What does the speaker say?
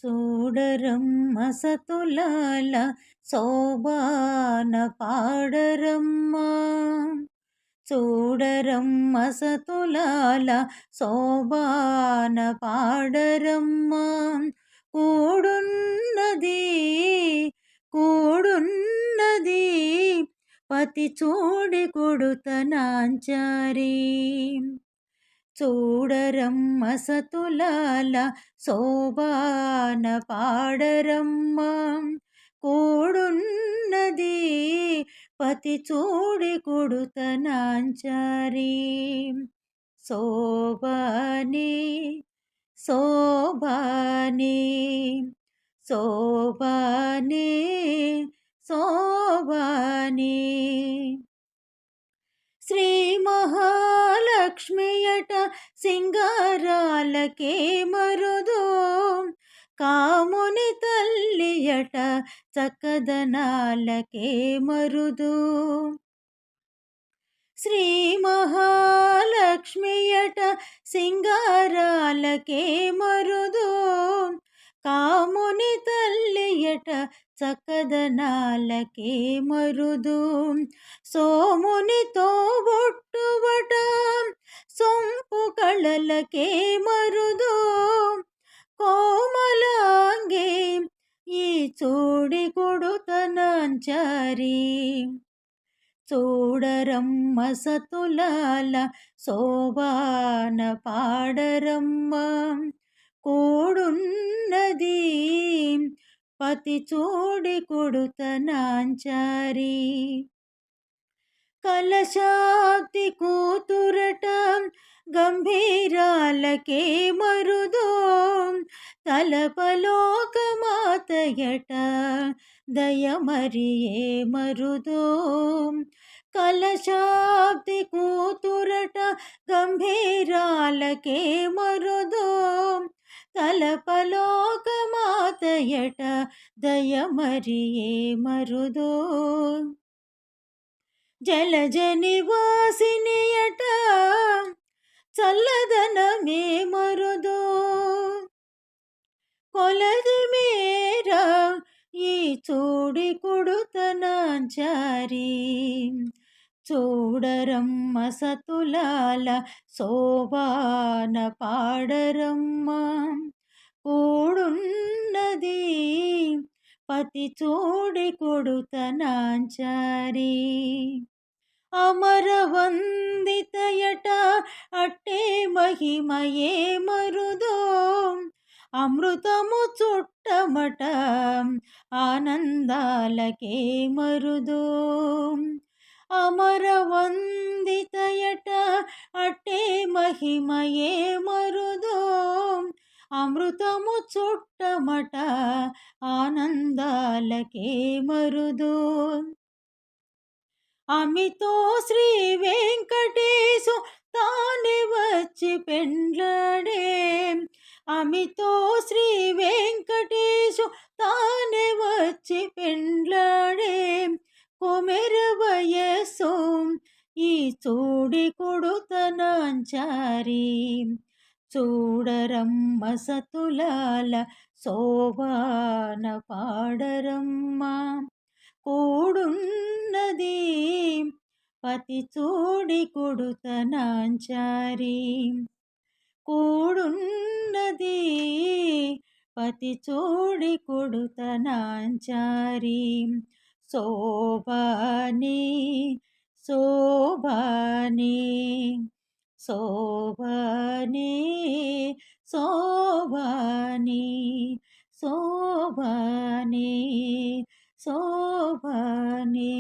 చూడరమ్మ సతులాల శోభాన పాడరమ్మ. చూడరమ్మ సతులాల శోభాన పాడరమ్మ. కూడున్నది కూడున్నది పతి చూడి కొడుతనాంచారి. చూడరమ్మ సతులాల శోభాన పాడరమ్మ. కూడున్నది పతి చూడి కొడుతనాంచారి. శోభాని శోభాని శోభాని శోభాని. శ్రీ మహాలక్ష్మియట సింగారాలకే మరుదు. కాముని తల్లియట చక్కదనాలకే మరుదు. శ్రీ మహాలక్ష్మియట సింగారాలకే మరుదు. కాముని తల్లియట చక్కదనాలకే మరుదు. సోమునితో బొట్టుబట సొంపు కళలకే మరుదు. కోమలాంగే ఈ చూడి కొడుతనాంచారి. చూడరమ్మ సతులాల శోభాన పాడరమ్మ. కూడున్నది పతి చూడి కొడుతనాంచారి. కలశాబ్ది కూతురట గంభీరాలకే మరుదు. తలపలోకమాతయట దయమరియే మరుదు. కలశాబ్ది కూతురట గంభీరాలకే మరుదు. తలపలోకమాతయట దయమరియే మరుదు. జలజ నివాసినియట చల్లదనమే మరుదు. కొలది మేర ఈ చూడి కొడుతనాంచారి. చూడరమ్మ సతులాల శోభాన పాడరమ్మ. కూడున్నది పతి చూడి కొడుతనాంచారి. అమరవందితయట అట్టే మహిమయే మరుదు. అమృతము చుట్టమట ఆనందాలకే మరుదు. అమరవందితయట అట్టే మహిమయే మరుదు. అమృతము చుట్టమట ఆనందాలకే మరుదు. అమితో శ్రీ వెంకటేశు తానే వచ్చి పెండ్లాడే. అమితో శ్రీ వెంకటేశు తానే వచ్చి పెండ్లాడే. కొమెర వయస్సు ఈ చూడి కొడుతనాంచారి. చూడరమ్మ సతులాల శోభాన పాడరమ్మ. కూడున్నది పతి చూడి కొడుతనాంచారి. కూడున్నది పతి చూడి కొడుతనాంచారి. శోభాని శోభాని శోభాని శోభాని శోభాని శోభాని.